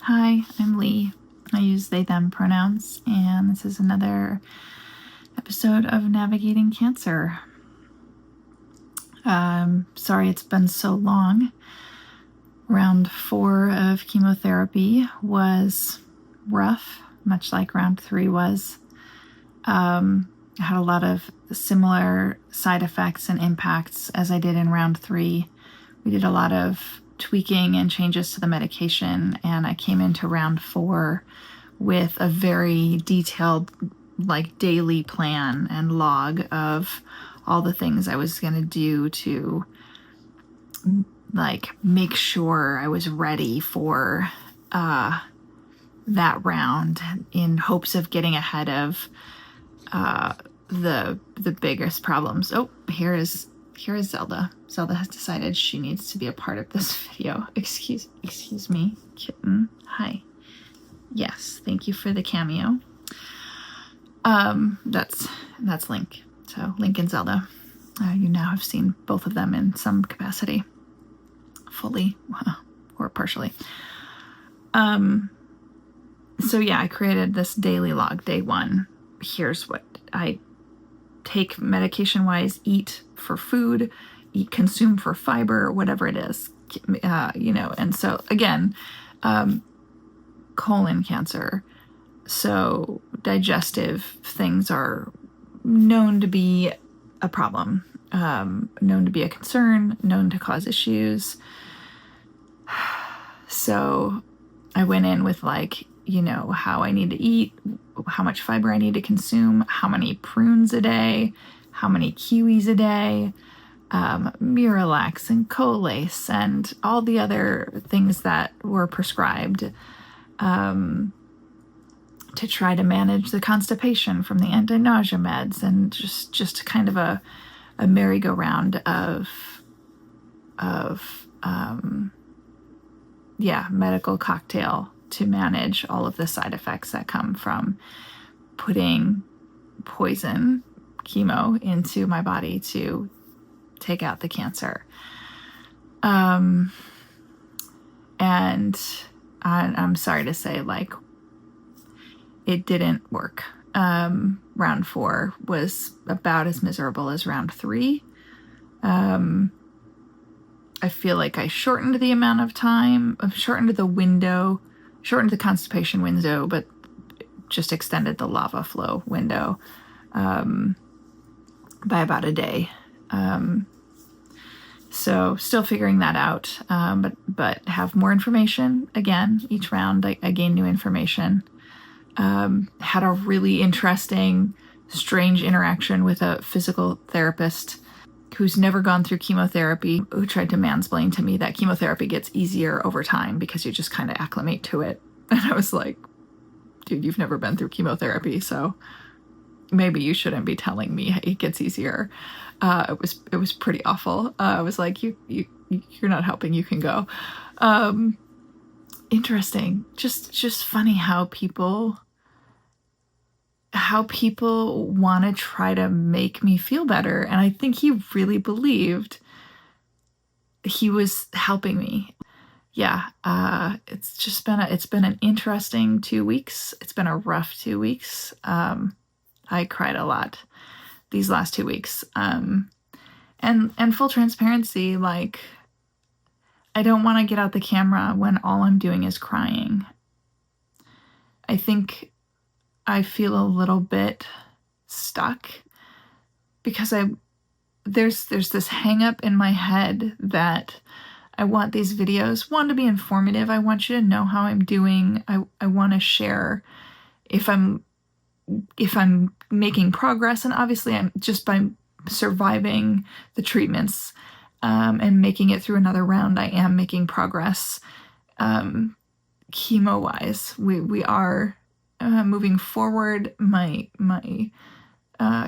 Hi, I'm Lee. I use they, them pronouns, and this is another episode of Navigating Cancer. Sorry it's been so long. Round 4 of chemotherapy was rough, much like round 3 was. I had a lot of similar side effects and impacts as I did in round 3. We did a lot of tweaking and changes to the medication, and I came into round 4 with a very detailed daily plan and log of all the things I was going to do to make sure I was ready for that round, in hopes of getting ahead of the biggest problems. Oh, here is Zelda. Zelda has decided she needs to be a part of this video. Excuse me, kitten. Hi. Yes, thank you for the cameo. That's Link. So Link and Zelda. You now have seen both of them in some capacity, fully or partially. So yeah, I created this daily log. Day 1. Here's what I take medication-wise, eat for food, consume for fiber, whatever it is, and so again, colon cancer. So digestive things are known to be a problem, known to be a concern, known to cause issues. So I went in with how I need to eat, how much fiber I need to consume, how many prunes a day, how many kiwis a day, Miralax and Colace and all the other things that were prescribed to try to manage the constipation from the anti-nausea meds, and just kind of a merry-go-round of medical cocktail to manage all of the side effects that come from putting poison chemo into my body to take out the cancer. And I'm sorry to say, it didn't work. Round 4 was about as miserable as round 3. I feel like I shortened the amount of time, shortened the constipation window, but just extended the lava flow window by about a day. So still figuring that out, but have more information. Again, each round I gain new information. Had a really interesting, strange interaction with a physical therapist who's never gone through chemotherapy, who tried to mansplain to me that chemotherapy gets easier over time because you just kind of acclimate to it. And I was like, dude, you've never been through chemotherapy, so maybe you shouldn't be telling me it gets easier. It was pretty awful. I was like, you're not helping, you can go. Interesting. Just funny how people want to try to make me feel better. And I think he really believed he was helping me. Yeah, it's been an interesting 2 weeks. It's been a rough 2 weeks. I cried a lot these last 2 weeks. And full transparency, I don't want to get out the camera when all I'm doing is crying. I think I feel a little bit stuck because there's this hang up in my head that I want these videos, one, to be informative. I want you to know how I'm doing. I want to share if I'm making progress, and obviously I'm just by surviving the treatments and making it through another round, I am making progress chemo-wise. We are moving forward. My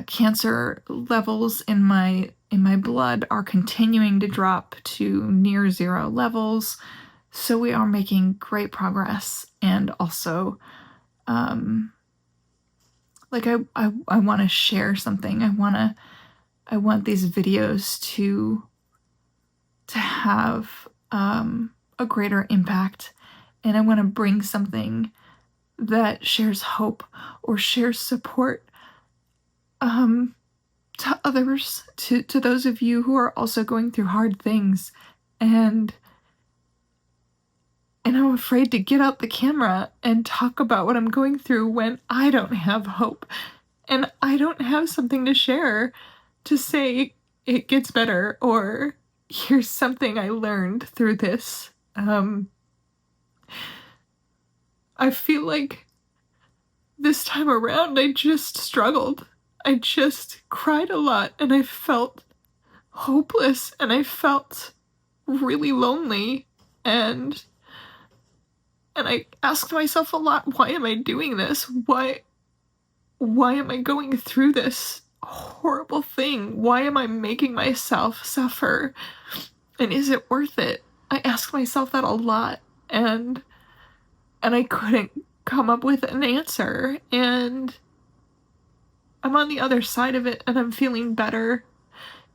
cancer levels in my blood are continuing to drop to near 0 levels, so we are making great progress. And also, I want to share something. I want these videos to have a greater impact and I want to bring something that shares hope or shares support to others, to those of you who are also going through hard things. And I'm afraid to get out the camera and talk about what I'm going through when I don't have hope and I don't have something to share to say it gets better, or here's something I learned through this. I feel like this time around I just struggled. I just cried a lot, and I felt hopeless, and I felt really lonely, and I asked myself a lot, why am I doing this? Why am I going through this horrible thing? Why am I making myself suffer? And is it worth it? I asked myself that a lot, and I couldn't come up with an answer. And I'm on the other side of it, and I'm feeling better.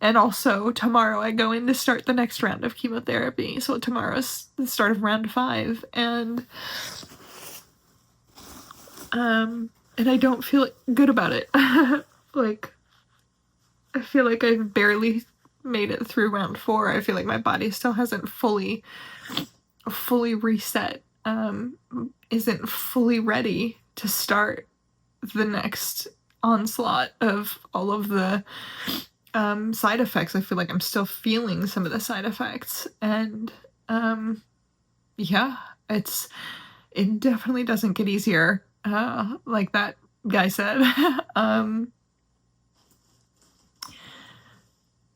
And also, tomorrow I go in to start the next round of chemotherapy. So tomorrow's the start of round 5. And I don't feel good about it. Like, I feel like I've barely made it through round 4. I feel like my body still hasn't fully reset, isn't fully ready to start the next onslaught of all of the side effects. I feel like I'm still feeling some of the side effects, and yeah, it definitely doesn't get easier, like that guy said.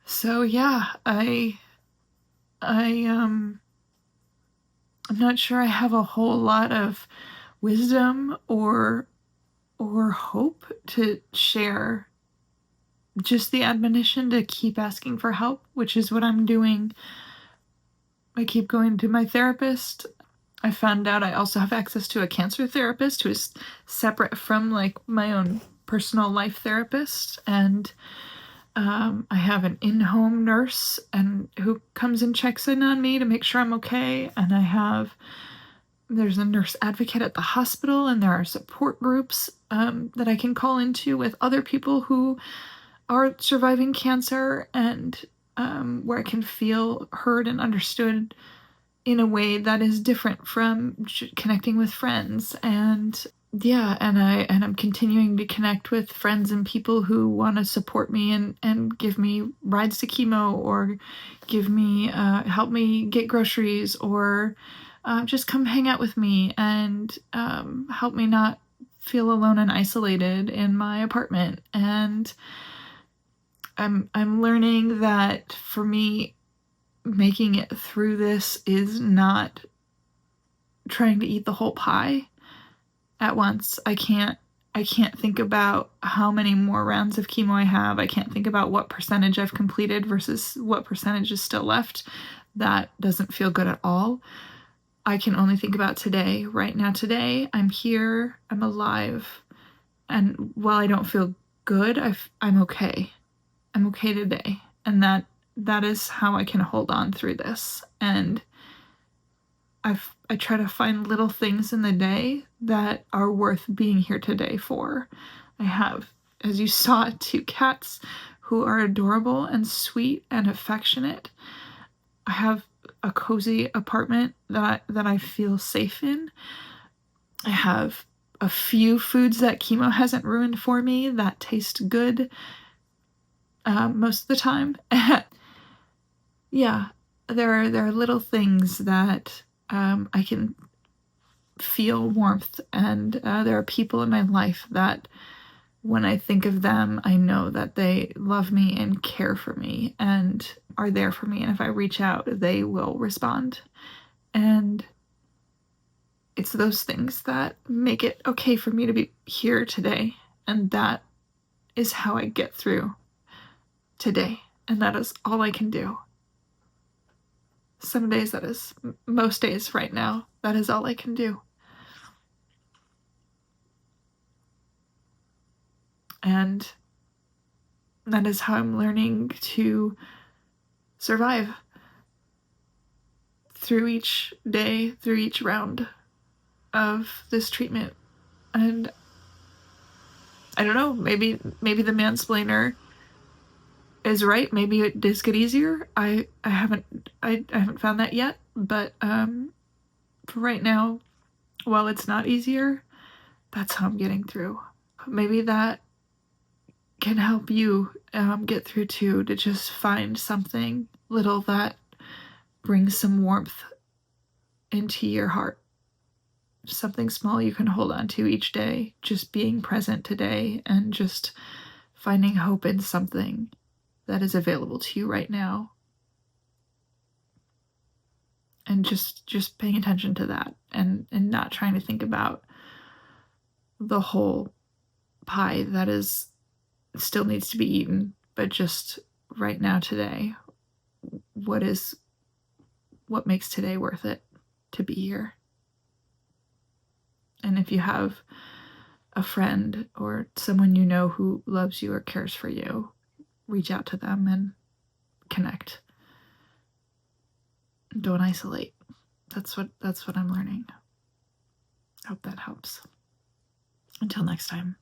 So yeah, I'm not sure I have a whole lot of wisdom or hope to share. Just the admonition to keep asking for help, which is what I'm doing. I keep going to my therapist. I found out I also have access to a cancer therapist who is separate from like my own personal life therapist, and I have an in-home nurse and who comes and checks in on me to make sure I'm okay, and there's a nurse advocate at the hospital, and there are support groups that I can call into with other people who are surviving cancer, and where I can feel heard and understood in a way that is different from connecting with friends. And yeah, and I'm continuing to connect with friends and people who want to support me and give me rides to chemo, or give me help me get groceries, or just come hang out with me and help me not feel alone and isolated in my apartment. And I'm learning that for me, making it through this is not trying to eat the whole pie at once. I can't think about how many more rounds of chemo I have. I can't think about what percentage I've completed versus what percentage is still left. That doesn't feel good at all. I can only think about today. Right now, today, I'm here, I'm alive, and while I don't feel good, I'm okay. I'm okay today, and that is how I can hold on through this. And I try to find little things in the day that are worth being here today for. I have, as you saw, 2 cats who are adorable and sweet and affectionate. I have a cozy apartment that I feel safe in. I have a few foods that chemo hasn't ruined for me that taste good most of the time. Yeah, there are little things that I can feel warmth, and there are people in my life that when I think of them, I know that they love me and care for me and are there for me, and if I reach out, they will respond. And it's those things that make it okay for me to be here today, and that is how I get through today, and that is all I can do. Some days that is, most days right now, that is all I can do. And that is how I'm learning to survive through each day, through each round. of this treatment. And I don't know, maybe the mansplainer is right. Maybe it does get easier. I haven't found that yet, but for right now, while it's not easier, that's how I'm getting through. Maybe that can help you get through too, to just find something little that brings some warmth into your heart. Something small you can hold on to each day, just being present today and just finding hope in something that is available to you right now. And just paying attention to that, and not trying to think about the whole pie that is still needs to be eaten, but just right now, today, what makes today worth it to be here. And if you have a friend or someone you know who loves you or cares for you, reach out to them and connect. Don't isolate. That's what I'm learning. I hope that helps. Until next time.